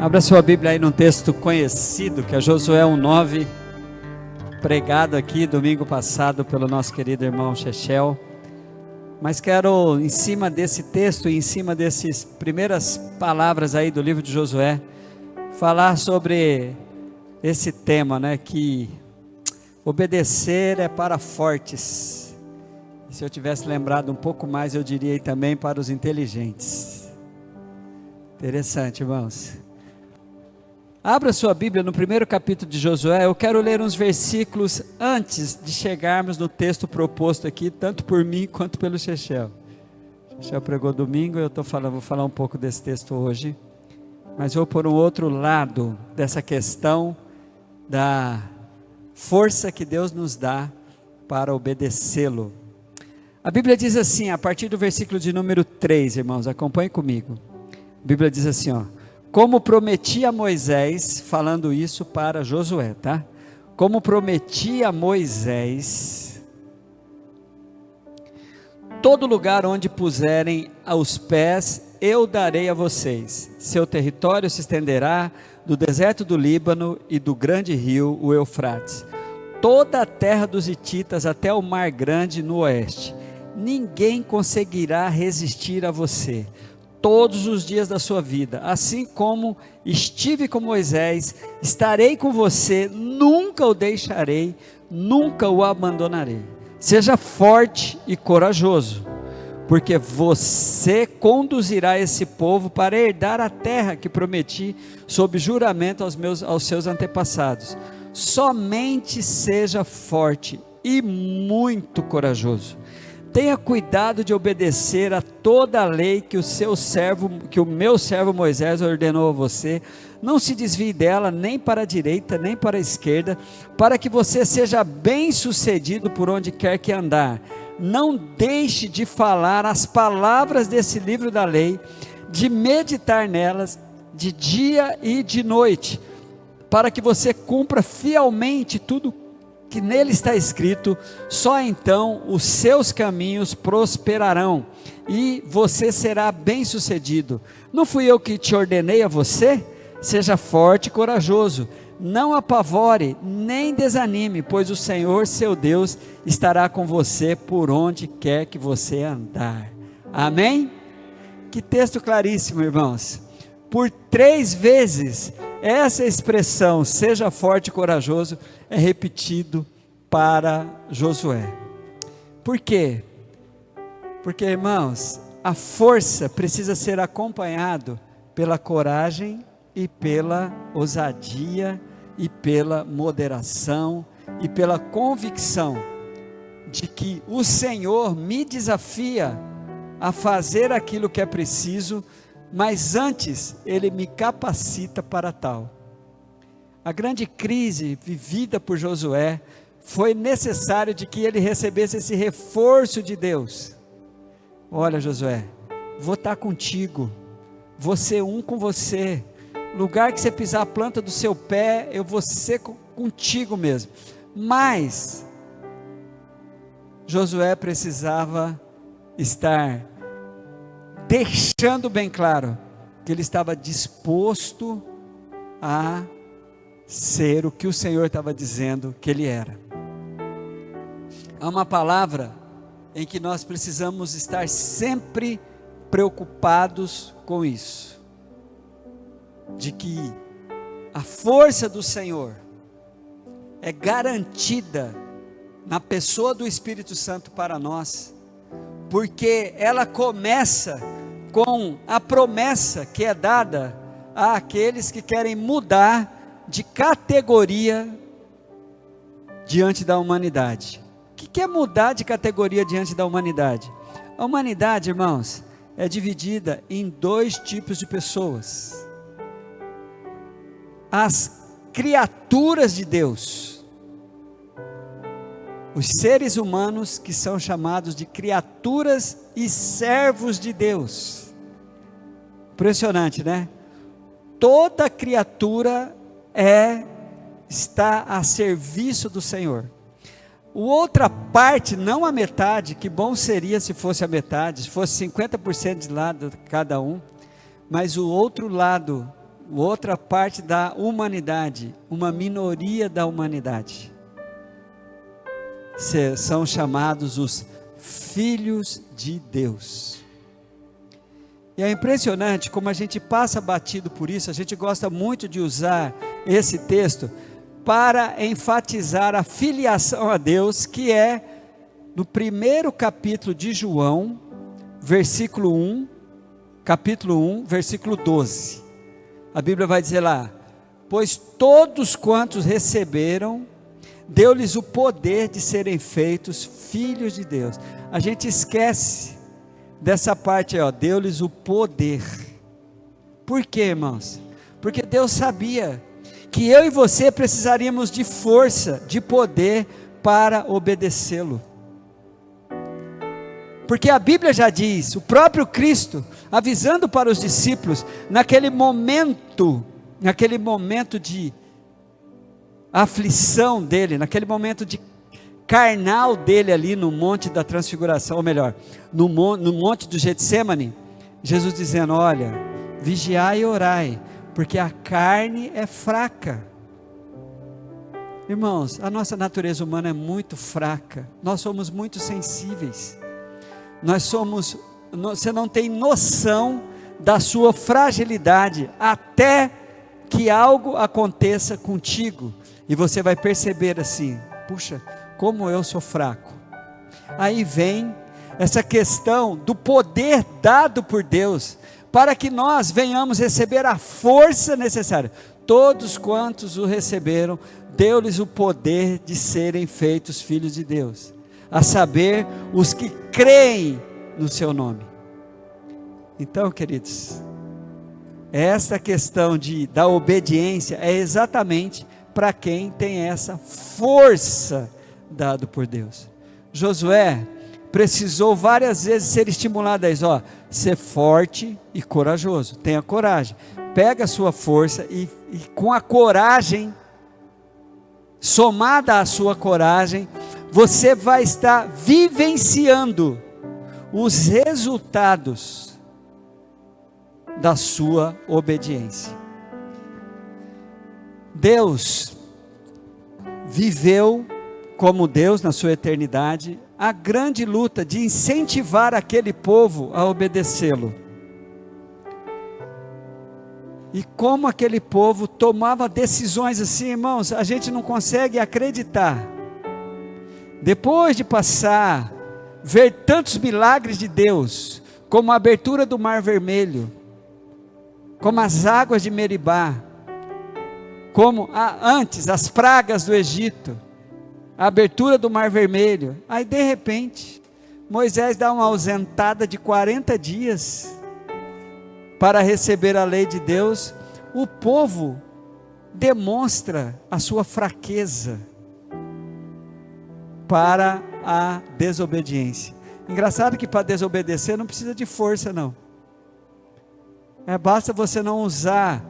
Abra sua Bíblia aí num texto conhecido, que é Josué 1:9, pregado aqui domingo passado pelo nosso querido irmão Chechel. Mas quero, em cima desse texto e em cima dessas primeiras palavras aí do livro de Josué, falar sobre esse tema, né, que obedecer é para fortes. E se eu tivesse lembrado um pouco mais, eu diria também para os inteligentes. Interessante, irmãos. Abra sua Bíblia no primeiro capítulo de Josué. Eu quero ler uns versículos antes de chegarmos no texto proposto aqui, tanto por mim quanto pelo Chechel. O Chechel pregou domingo, eu vou falar um pouco desse texto hoje, mas vou por um outro lado dessa questão da força que Deus nos dá para obedecê-lo. A Bíblia diz assim, a partir do versículo de número 3, irmãos, acompanhem comigo. A Bíblia diz assim, como prometi a Moisés, falando isso para Josué, tá? Como prometi a Moisés, todo lugar onde puserem os pés, eu darei a vocês. Seu território se estenderá do deserto do Líbano e do grande rio, o Eufrates, toda a terra dos hititas até o mar grande no oeste. Ninguém conseguirá resistir a você todos os dias da sua vida. Assim como estive com Moisés, estarei com você, nunca o deixarei, nunca o abandonarei. Seja forte e corajoso, porque você conduzirá esse povo para herdar a terra que prometi sob juramento aos seus antepassados. Somente seja forte e muito corajoso. Tenha cuidado de obedecer a toda a lei que o meu servo Moisés ordenou a você. Não se desvie dela nem para a direita, nem para a esquerda, para que você seja bem sucedido por onde quer que andar. Não deixe de falar as palavras desse livro da lei, de meditar nelas de dia e de noite, para que você cumpra fielmente tudo que nele está escrito. Só então os seus caminhos prosperarão e você será bem sucedido. Não fui eu que te ordenei a você? Seja forte e corajoso, não apavore, nem desanime, pois o Senhor seu Deus estará com você por onde quer que você andar. Amém? Que texto claríssimo, irmãos. Por 3 vezes, essa expressão, seja forte e corajoso, é repetido para Josué. Por quê? Porque, irmãos, a força precisa ser acompanhado pela coragem e pela ousadia e pela moderação e pela convicção de que o Senhor me desafia a fazer aquilo que é preciso, mas antes Ele me capacita para tal. A grande crise vivida por Josué foi necessário de que ele recebesse esse reforço de Deus. Olha, Josué, vou estar contigo, vou ser um com você, lugar que você pisar a planta do seu pé, eu vou ser contigo mesmo. Mas Josué precisava estar deixando bem claro que ele estava disposto a ser o que o Senhor estava dizendo que ele era. Há uma palavra em que nós precisamos estar sempre preocupados com isso, de que a força do Senhor é garantida na pessoa do Espírito Santo para nós, porque ela começa com a promessa que é dada àqueles que querem mudar de categoria diante da humanidade. O que é mudar de categoria diante da humanidade? A humanidade, irmãos, é dividida em 2 tipos de pessoas: as criaturas de Deus, os seres humanos que são chamados de criaturas e servos de Deus. Impressionante, né? Toda criatura está a serviço do Senhor. Outra parte, não a metade, que bom seria se fosse a metade, se fosse 50% de lado cada um, mas o outro lado outra parte da humanidade, uma minoria da humanidade, são chamados os filhos de Deus. E é impressionante como a gente passa batido por isso. A gente gosta muito de usar esse texto para enfatizar a filiação a Deus, que é no primeiro capítulo de João, versículo 1, capítulo 1, versículo 12. A Bíblia vai dizer lá: pois todos quantos receberam, deu-lhes o poder de serem feitos filhos de Deus. A gente esquece dessa parte aí, ó, deu-lhes o poder. Por quê, irmãos? Porque Deus sabia que eu e você precisaríamos de força, de poder para obedecê-lo. Porque a Bíblia já diz, o próprio Cristo, avisando para os discípulos, naquele momento de aflição dele, naquele momento de carnal dele ali no monte da transfiguração, ou melhor, no monte do Getsêmani, Jesus dizendo: olha, vigiai e orai, porque a carne é fraca. Irmãos, a nossa natureza humana é muito fraca, nós somos muito sensíveis, você não tem noção da sua fragilidade, até que algo aconteça contigo, e você vai perceber assim: puxa, como eu sou fraco. Aí vem essa questão do poder dado por Deus, para que nós venhamos receber a força necessária. Todos quantos o receberam, deu-lhes o poder de serem feitos filhos de Deus, a saber, os que creem no seu nome. Então, queridos, essa questão da obediência é exatamente para quem tem essa força dado por Deus. Josué precisou várias vezes ser estimulado a isso: ó, ser forte e corajoso, tenha coragem, pega a sua força e com a coragem, somada à sua coragem, você vai estar vivenciando os resultados da sua obediência. Deus viveu como Deus na sua eternidade a grande luta de incentivar aquele povo a obedecê-lo. E como aquele povo tomava decisões assim, irmãos, a gente não consegue acreditar. Depois de passar, ver tantos milagres de Deus, como a abertura do Mar Vermelho, como as águas de Meribá, como antes as pragas do Egito, a abertura do Mar Vermelho, aí de repente, Moisés dá uma ausentada de 40 dias, para receber a lei de Deus. O povo demonstra a sua fraqueza para a desobediência. Engraçado que para desobedecer não precisa de força não, basta você não usar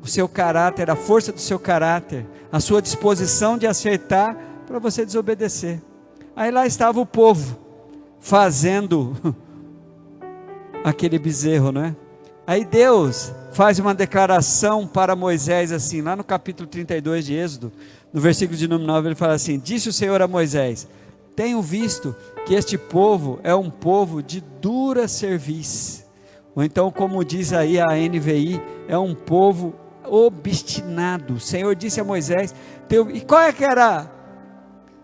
o seu caráter, a força do seu caráter, a sua disposição de acertar, para você desobedecer. Aí lá estava o povo fazendo aquele bezerro, não é? Aí Deus faz uma declaração para Moisés assim, lá no capítulo 32 de Êxodo, no versículo de número 9, ele fala assim: disse o Senhor a Moisés: tenho visto que este povo é um povo de dura cerviz, ou então, como diz aí a NVI, é um povo obstinado. O Senhor disse a Moisés, e qual é que era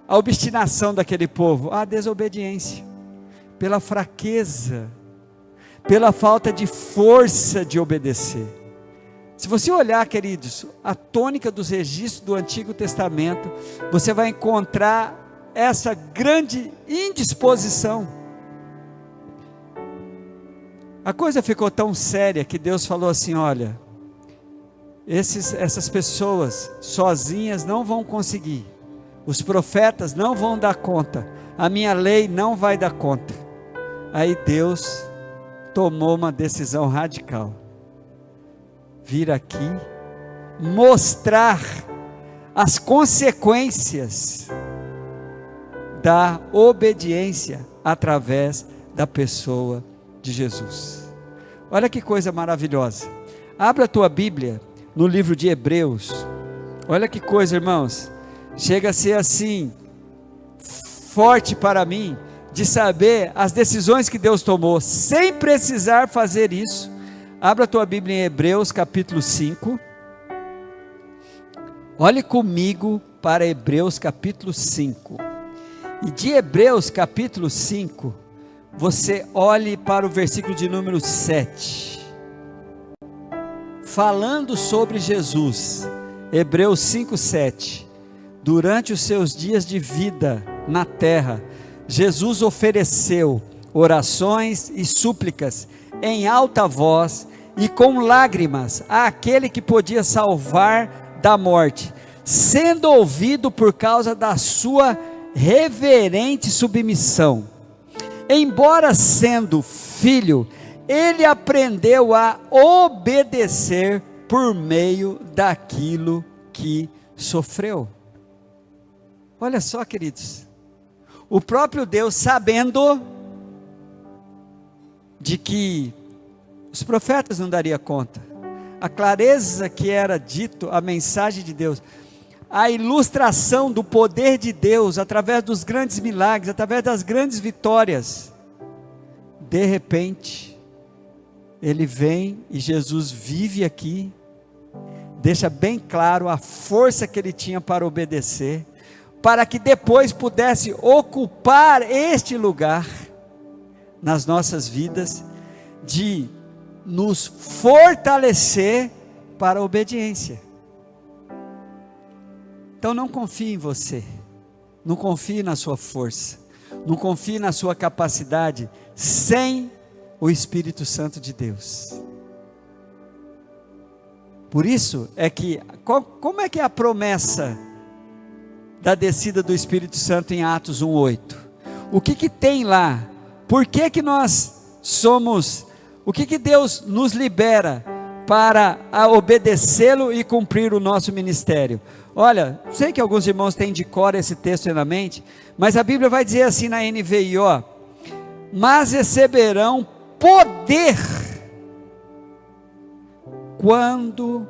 a obstinação daquele povo? A desobediência, pela fraqueza, pela falta de força de obedecer. Se você olhar, queridos, a tônica dos registros do Antigo Testamento, você vai encontrar essa grande indisposição. A coisa ficou tão séria que Deus falou assim: olha, essas pessoas sozinhas não vão conseguir, os profetas não vão dar conta, a minha lei não vai dar conta. Aí Deus tomou uma decisão radical: vir aqui mostrar as consequências da obediência através da pessoa de Jesus. Olha que coisa maravilhosa. Abra a tua Bíblia no livro de Hebreus. Olha que coisa, irmãos. Chega a ser assim, forte para mim, de saber as decisões que Deus tomou, sem precisar fazer isso. Abra a tua Bíblia em Hebreus capítulo 5. Olhe comigo para Hebreus capítulo 5. E de Hebreus capítulo 5, você olhe para o versículo de número 7. Falando sobre Jesus, Hebreus 5, 7. Durante os seus dias de vida na terra, Jesus ofereceu orações e súplicas em alta voz e com lágrimas àquele que podia salvar da morte, sendo ouvido por causa da sua reverente submissão. Embora sendo filho, ele aprendeu a obedecer por meio daquilo que sofreu. Olha só, queridos, o próprio Deus, sabendo de que os profetas não dariam conta, a clareza que era dito, a mensagem de Deus, a ilustração do poder de Deus, através dos grandes milagres, através das grandes vitórias, de repente, ele vem e Jesus vive aqui, deixa bem claro a força que ele tinha para obedecer, para que depois pudesse ocupar este lugar nas nossas vidas, de nos fortalecer para a obediência. Então não confie em você, não confie na sua força, não confie na sua capacidade, sem o Espírito Santo de Deus. Por isso é que, como é que é a promessa da descida do Espírito Santo em Atos 1:8? O que tem lá? Por que nós somos, o que Deus nos libera para obedecê-lo e cumprir o nosso ministério? Olha, sei que alguns irmãos têm de cor esse texto na mente, mas a Bíblia vai dizer assim na NVI, mas receberão poder quando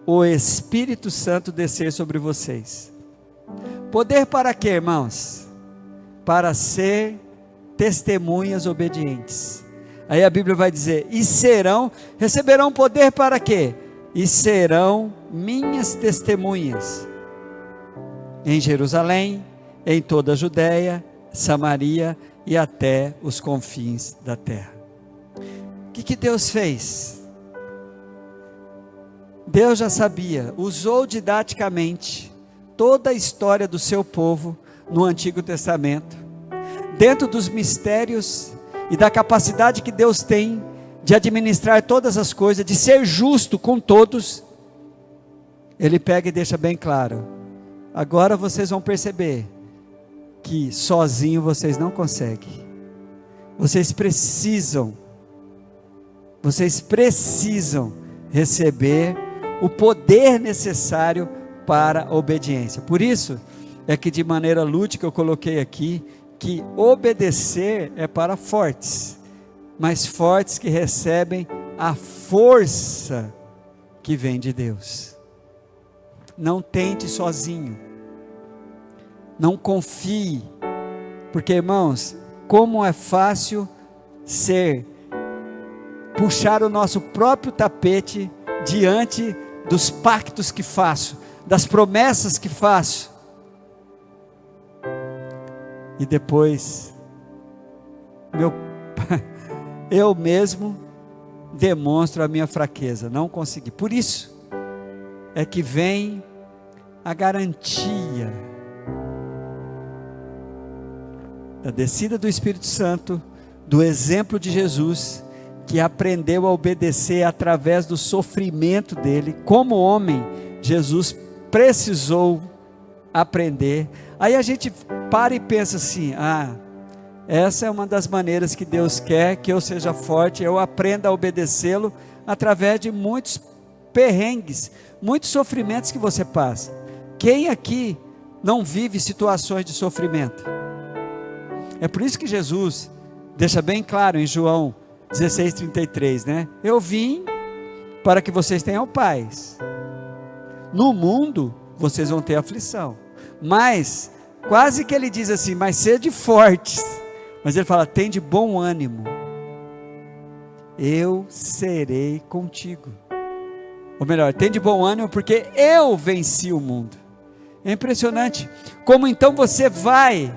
o Espírito Santo descer sobre vocês. Poder para quê, irmãos? Para ser testemunhas obedientes. Aí a Bíblia vai dizer, receberão poder para quê? E serão minhas testemunhas em Jerusalém, em toda a Judéia, Samaria e até os confins da terra. O que Deus fez? Deus já sabia, usou didaticamente toda a história do seu povo no Antigo Testamento, dentro dos mistérios e da capacidade que Deus tem de administrar todas as coisas, de ser justo com todos. Ele pega e deixa bem claro, agora vocês vão perceber que sozinho vocês não conseguem, vocês precisam receber o poder necessário para a obediência. Por isso é que de maneira lúdica eu coloquei aqui, que obedecer é para fortes, mas fortes que recebem a força que vem de Deus. Não tente sozinho, não confie, porque irmãos, como é fácil puxar o nosso próprio tapete diante dos pactos que faço, das promessas que faço, e depois eu mesmo demonstro a minha fraqueza, não consegui. Por isso é que vem a garantia da descida do Espírito Santo, do exemplo de Jesus, que aprendeu a obedecer através do sofrimento dele. Como homem, Jesus precisou aprender. Aí a gente para e pensa assim, essa é uma das maneiras que Deus quer que eu seja forte, eu aprenda a obedecê-lo, através de muitos perrengues, muitos sofrimentos que você passa. Quem aqui não vive situações de sofrimento? É por isso que Jesus deixa bem claro em João 16:33, né? Eu vim para que vocês tenham paz. No mundo, vocês vão ter aflição. Mas, quase que ele diz assim, mas sede fortes. Mas ele fala, tem de bom ânimo. Eu serei contigo. Ou melhor, tem de bom ânimo porque eu venci o mundo. É impressionante. Como então você vai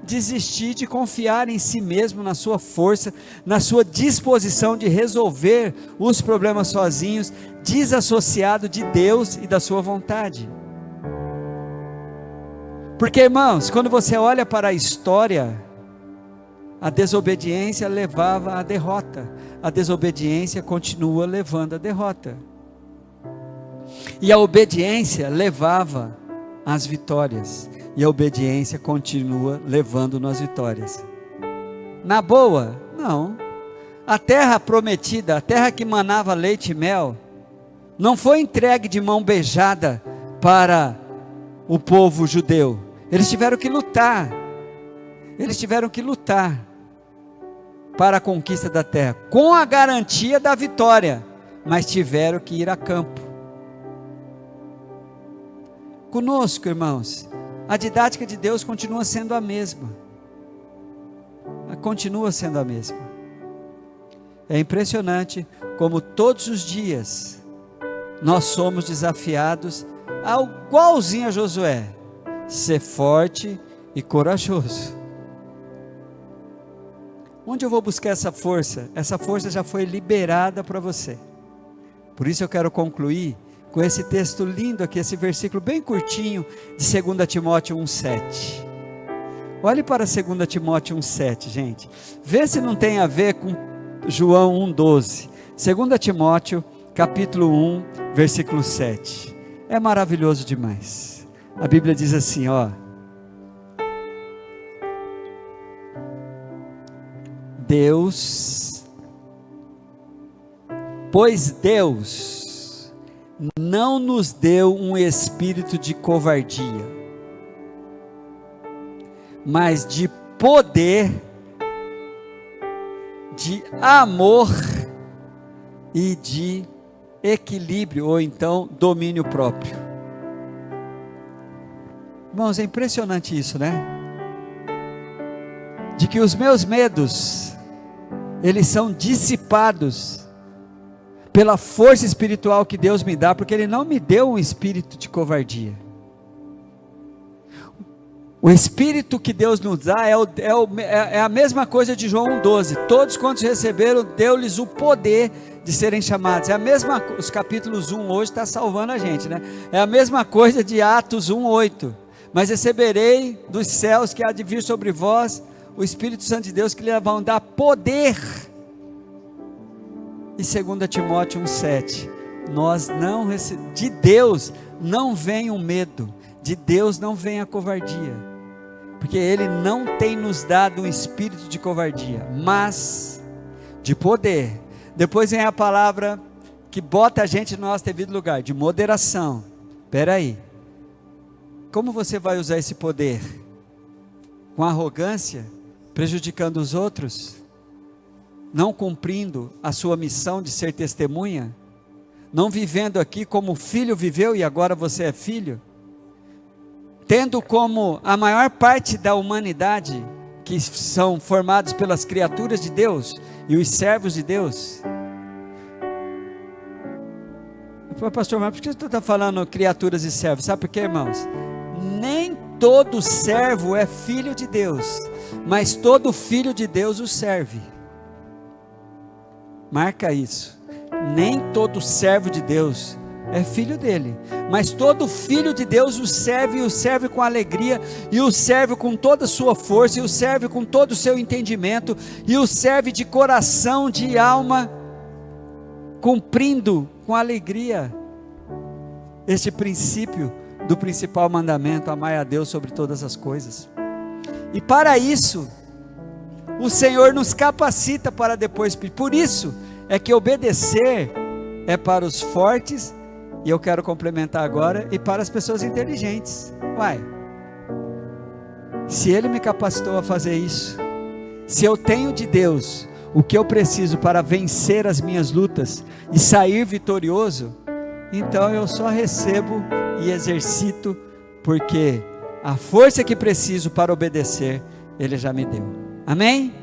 desistir de confiar em si mesmo, na sua força, na sua disposição de resolver os problemas sozinhos, desassociado de Deus e da sua vontade? Porque, irmãos, quando você olha para a história, a desobediência levava à derrota, a desobediência continua levando à derrota, e a obediência levava às vitórias, e a obediência continua levando-nos às vitórias. Na boa? Não. A terra prometida, a terra que manava leite e mel, não foi entregue de mão beijada para o povo judeu. Eles tiveram que lutar. Eles tiveram que lutar para a conquista da terra, com a garantia da vitória, mas tiveram que ir a campo. Conosco, irmãos, a didática de Deus continua sendo a mesma. Continua sendo a mesma. É impressionante como todos os dias nós somos desafiados, igualzinho a Josué, ser forte e corajoso. Onde eu vou buscar essa força? Essa força já foi liberada para você. Por isso eu quero concluir com esse texto lindo aqui, esse versículo bem curtinho de 2 Timóteo 1,7. Olhe para 2 Timóteo 1,7, gente. Vê se não tem a ver com João 1,12. 2 Timóteo, capítulo 1, versículo 7. É maravilhoso demais. A Bíblia diz assim, ó. Pois Deus não nos deu um espírito de covardia, mas de poder, de amor e de equilíbrio, ou então domínio próprio. Irmãos, é impressionante isso, né? De que os meus medos, eles são dissipados pela força espiritual que Deus me dá, porque Ele não me deu um espírito de covardia. O espírito que Deus nos dá é a mesma coisa de João 1,12. Todos quantos receberam, deu-lhes o poder de serem chamados. É a mesma, os capítulos 1 hoje está salvando a gente, né? É a mesma coisa de Atos 1,8. Mas receberei dos céus que há de vir sobre vós o Espírito Santo de Deus, que lhe vão dar poder. E 2 Timóteo 1,7, de Deus não vem o medo, de Deus não vem a covardia, porque Ele não tem nos dado um espírito de covardia, mas de poder. Depois vem a palavra que bota a gente no nosso devido lugar, de moderação. Espera aí, como você vai usar esse poder? Com arrogância, prejudicando os outros? Não cumprindo a sua missão de ser testemunha? Não vivendo aqui como o filho viveu e agora você é filho? Tendo como a maior parte da humanidade, que são formados pelas criaturas de Deus e os servos de Deus. Pastor, mas por que você está falando criaturas e servos? Sabe por quê, irmãos? Nem todo servo é filho de Deus, mas todo filho de Deus o serve. Marca isso. Nem todo servo de Deus é filho dele, mas todo filho de Deus o serve, e o serve com alegria, e o serve com toda a sua força, e o serve com todo o seu entendimento, e o serve de coração, de alma, cumprindo com alegria este princípio do principal mandamento: amai a Deus sobre todas as coisas. E para isso o Senhor nos capacita para depois. Por isso é que obedecer é para os fortes, e eu quero complementar agora, e para as pessoas inteligentes. Se Ele me capacitou a fazer isso, se eu tenho de Deus o que eu preciso para vencer as minhas lutas e sair vitorioso, então eu só recebo e exercito, porque a força que preciso para obedecer, Ele já me deu. Amém?